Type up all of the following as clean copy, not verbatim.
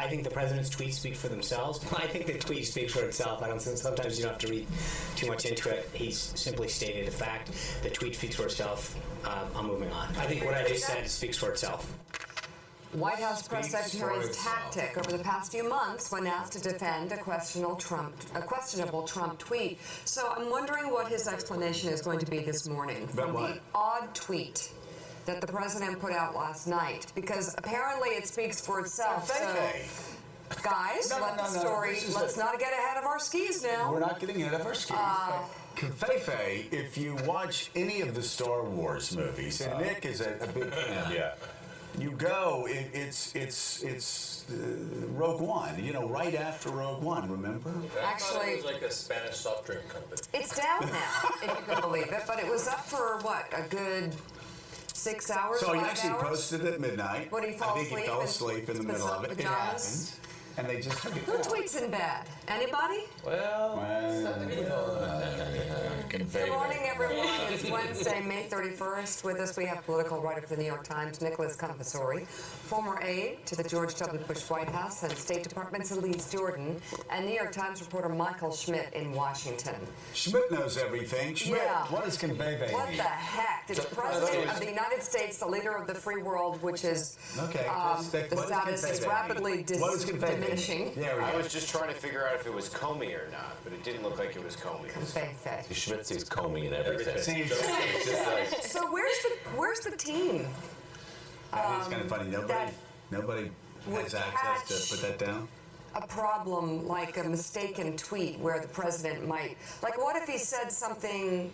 I think the president's tweets speak for themselves. I think the tweet speaks for itself. I don't think sometimes you don't have to read too much into it. He's simply stated a fact. The tweet speaks for itself. I'm moving on. I think what I just said speaks for itself. White House press secretary's tactic over the past few months when asked to defend a questionable Trump tweet. So I'm wondering what his explanation is going to be this morning from the odd tweet that the president put out last night, because apparently it speaks for itself. So, guys, let's not get ahead of our skis now. We're not getting ahead of our skis. Covfefe, if you watch any of the Star Wars movies, and Nick is a big fan. Yeah. You go, it's Rogue One, right after Rogue One, remember? Actually, it was like a Spanish soft drink company. It's down now, if you can believe it, but it was up for, a good 6 hours, So he actually posted at midnight. What, he fall I think he fell asleep in the middle of it. It happens. And they just took it Who tweets in bed? Anybody? Good morning, everyone. It's Wednesday, May 31st. With us, we have political writer for the New York Times, Nicholas Coffersori, former aide to the George W. Bush White House and State Department's Elise Jordan, and New York Times reporter Michael Schmidt in Washington. Schmidt knows everything. Schmidt, what does Covfefe mean? What the heck? The President of the United States, the leader of the free world, which is the status is rapidly diminishing. I was just trying to figure out if it was Comey or not, but it didn't look like it was Comey. Covfefe. Schmidt sees Comey in everything. So where's the team? It's kind of funny. Nobody has access to put that down. A problem like a mistaken tweet where the president might, what if he said something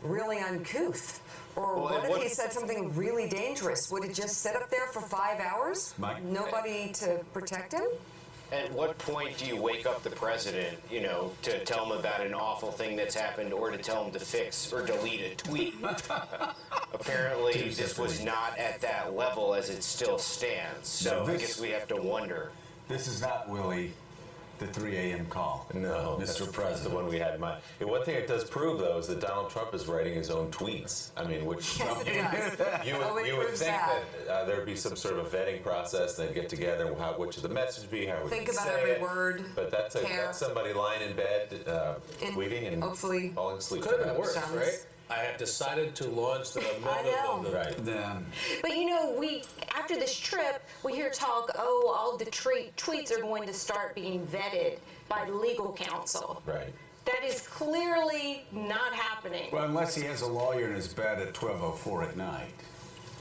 really uncouth? Or what if he said something really dangerous? Would it just sit up there for 5 hours? Nobody to protect him? At what point do you wake up the president, to tell him about an awful thing that's happened or to tell him to fix or delete a tweet? Apparently, this was not at that level as it still stands. So I guess we have to wonder. This is not, Willie, the 3 a.m. call. No, Mr. That's President. the one we had in mind. One thing it does prove, though, is that Donald Trump is writing his own tweets. I mean, which you would think that there'd be some sort of a vetting process. They'd get together. What should the message be? How would think we about say every it? word. But that's somebody lying in bed, tweeting and hopefully falling asleep. Could have been worse, right? I have decided to launch the method of the But after this trip, we hear talk, all the tweets are going to start being vetted by legal counsel. Right. That is clearly not happening. Well, unless he has a lawyer in his bed at 12:04 at night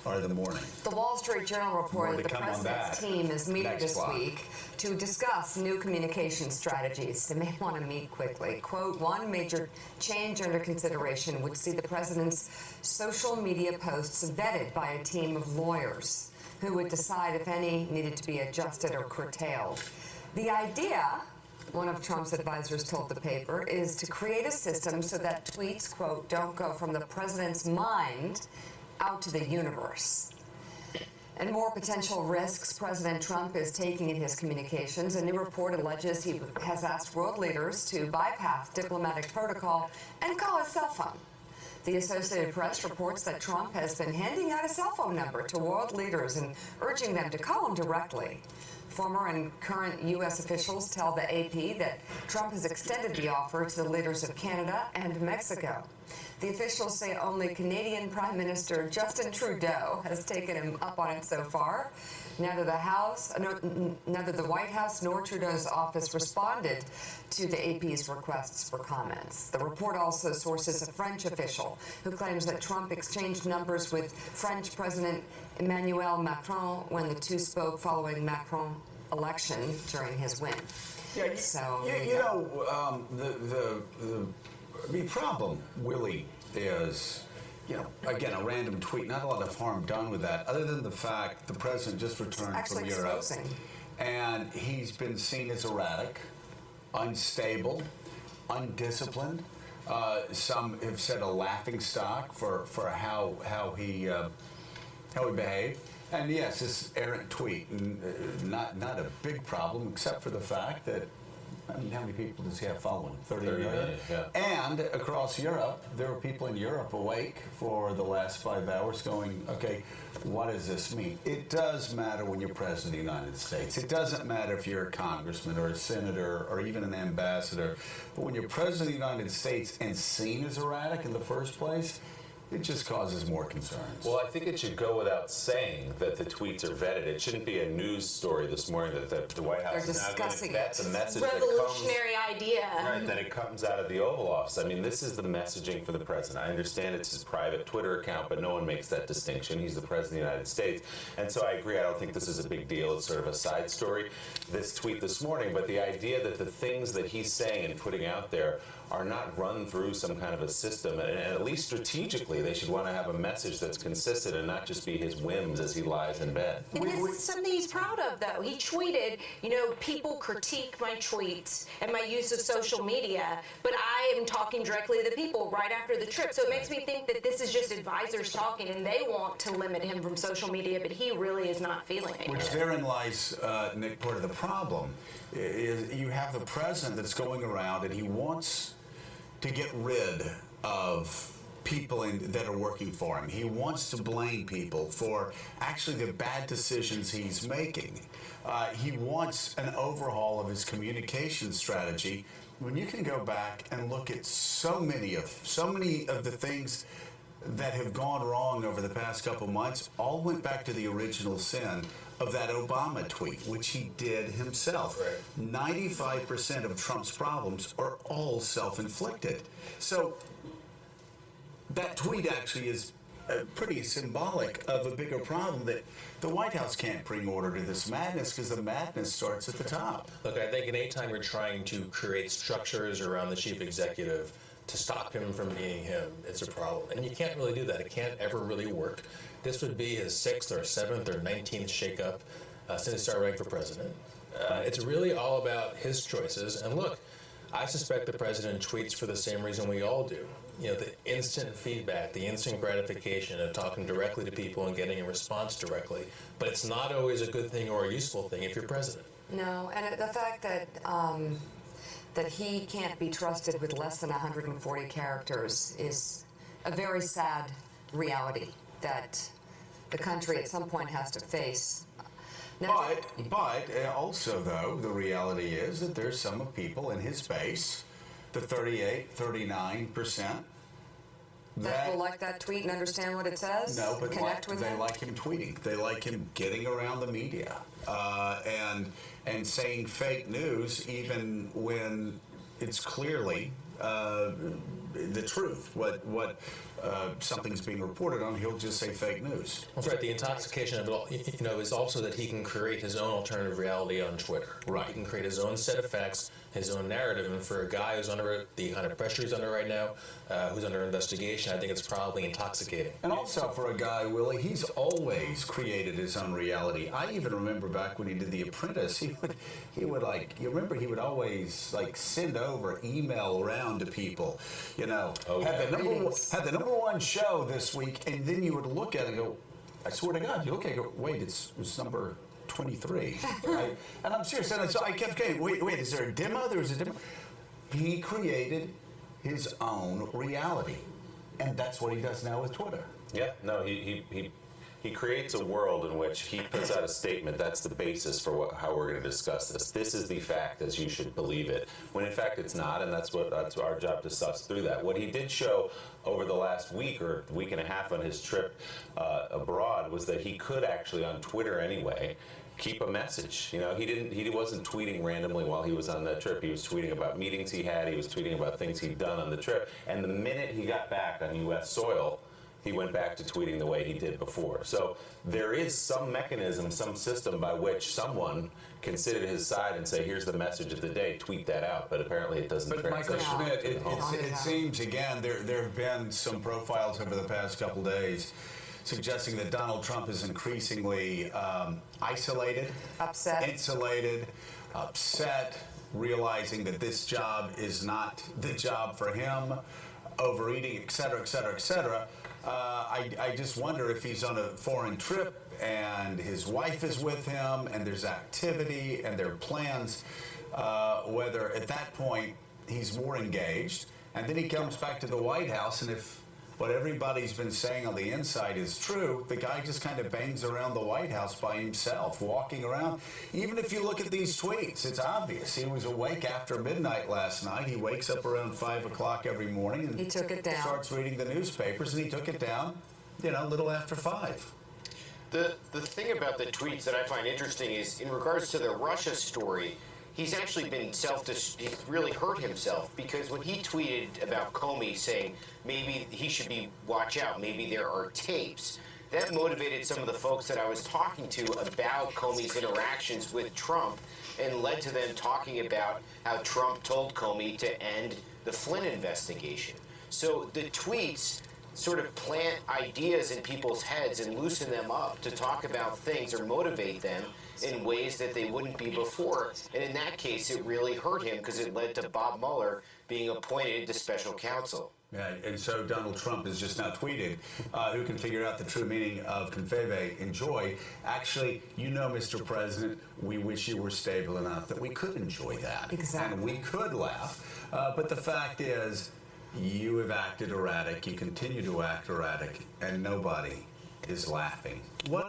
or the morning. The Wall Street Journal reported that the president's team is meeting this week to discuss new communication strategies. They may want to meet quickly. Quote, one major change under consideration would see the president's social media posts vetted by a team of lawyers who would decide if any needed to be adjusted or curtailed. The idea, one of Trump's advisors told the paper, is to create a system so that tweets, quote, don't go from the president's mind out to the universe. And more potential risks President Trump is taking in his communications. A new report alleges he has asked world leaders to bypass diplomatic protocol and call his cell phone. The Associated Press reports that Trump has been handing out a cell phone number to world leaders and urging them to call him directly. Former and current U.S. officials tell the AP that Trump has extended the offer to the leaders of Canada and Mexico. The officials say only Canadian Prime Minister Justin Trudeau has taken him up on it so far. Neither the White House nor Trudeau's office responded to the AP's requests for comments. The report also sources a French official who claims that Trump exchanged numbers with French President Emmanuel Macron when the two spoke following Macron's election during his win. Yeah, the problem, Willie, is, again, a random tweet, not a lot of harm done with that, other than the fact the president just returned from Europe. And he's been seen as erratic, unstable, undisciplined. Some have said a laughingstock for how he behaved. And yes, this errant tweet, not a big problem, except for the fact that I mean, how many people does he have following? 30 30 million? million, yeah. And across Europe, there were people in Europe awake for the last 5 hours going, okay, what does this mean? It does matter when you're president of the United States. It doesn't matter if you're a congressman or a senator or even an ambassador. But when you're president of the United States and seen as erratic in the first place, it just causes more concerns. Well, I think it should go without saying that the tweets are vetted. It shouldn't be a news story this morning that the White House is now going to vet the message Revolutionary idea. Right, that it comes out of the Oval Office. I mean, this is the messaging for the president. I understand it's his private Twitter account, but no one makes that distinction. He's the president of the United States. And so I agree, I don't think this is a big deal. It's sort of a side story, this tweet this morning. But the idea that the things that he's saying and putting out there are not run through some kind of a system, and at least strategically, they should want to have a message that's consistent and not just be his whims as he lies in bed. And this is something he's proud of, though. He tweeted, people critique my tweets and my use of social media, but I am talking directly to the people right after the trip. So it makes me think that this is just advisors talking, and they want to limit him from social media, but he really is not feeling it. Which therein lies, Nick, part of the problem. Is you have the president that's going around and he wants to get rid of people that are working for him. He wants to blame people for actually the bad decisions he's making. He wants an overhaul of his communication strategy. When you can go back and look at so many of the things that have gone wrong over the past couple months, all went back to the original sin of that Obama tweet, which he did himself. Right. 95% of Trump's problems are all self-inflicted. So that tweet actually is pretty symbolic of a bigger problem that the White House can't bring order to this madness because the madness starts at the top. Look, I think anytime you're trying to create structures around the chief executive to stop him from being him, it's a problem. And you can't really do that. It can't ever really work. This would be his 6th or 7th or 19th shakeup since he started running for president. It's really all about his choices. And look, I suspect the president tweets for the same reason we all do. The instant feedback, the instant gratification of talking directly to people and getting a response directly. But it's not always a good thing or a useful thing if you're president. No, and the fact that that he can't be trusted with less than 140 characters is a very sad reality that the country at some point has to face. Now, But also, though, the reality is that there's some people in his base, the 38, 39%, that will like that tweet and understand what it says? No, but connect with they him? like him tweeting. They like him getting around the media and saying fake news even when it's clearly the truth. What something's being reported on, he'll just say fake news. That's right. The intoxication of it all, is also that he can create his own alternative reality on Twitter. Right. He can create his own set of facts, his own narrative, and for a guy who's under the kind of pressure he's under right now, who's under investigation, I think it's probably intoxicating. And also for a guy, Willie, he's always created his own reality. I even remember back when he did The Apprentice, he would he would always send over email around to people, had the number one show this week, and then you would look at it and go, I swear to God, you look at it and go, wait, it was number 23. Right? And I'm serious. And so I kept going, wait, is there a demo? There was a demo. He created his own reality. And that's what he does now with Twitter. Yeah, no, he creates a world in which he puts out a statement. That's the basis for how we're going to discuss this. This is the fact as you should believe it, when in fact it's not, and that's our job to suss through that. What he did show over the last week or week and a half on his trip abroad was that he could actually, on Twitter anyway, keep a message. He wasn't tweeting randomly while he was on that trip. He was tweeting about meetings he had. He was tweeting about things he'd done on the trip. And the minute he got back on U.S. soil, he went back to tweeting the way he did before. So there is some mechanism, some system by which someone can sit at his side and say, here's the message of the day, tweet that out. But apparently it doesn't But Michael translate. Schmidt, it seems, again, there have been some profiles over the past couple days suggesting that Donald Trump is increasingly isolated, insulated, upset, realizing that this job is not the job for him, overeating, et cetera, et cetera, et cetera. I just wonder if he's on a foreign trip and his wife is with him and there's activity and there are plans, whether at that point he's more engaged, and then he comes back to the White House, and if what everybody's been saying on the inside is true, the guy just kind of bangs around the White House by himself, walking around. Even if you look at these tweets, it's obvious. He was awake after midnight last night. He wakes up around 5 o'clock every morning and he took it down. Starts reading the newspapers, and he took it down, a little after 5. The thing about the tweets that I find interesting is, in regards to the Russia story, he's actually been he's really hurt himself, because when he tweeted about Comey saying maybe he should watch out, maybe there are tapes, that motivated some of the folks that I was talking to about Comey's interactions with Trump, and led to them talking about how Trump told Comey to end the Flynn investigation. So the tweets sort of plant ideas in people's heads and loosen them up to talk about things or motivate them in ways that they wouldn't be before. And in that case, it really hurt him, because it led to Bob Mueller being appointed to special counsel. Yeah, and so Donald Trump has just now tweeted, who can figure out the true meaning of Covfefe, enjoy. Actually, Mr. President, we wish you were stable enough that we could enjoy that. Exactly. And we could laugh. But the fact is, you have acted erratic, you continue to act erratic, and nobody is laughing. What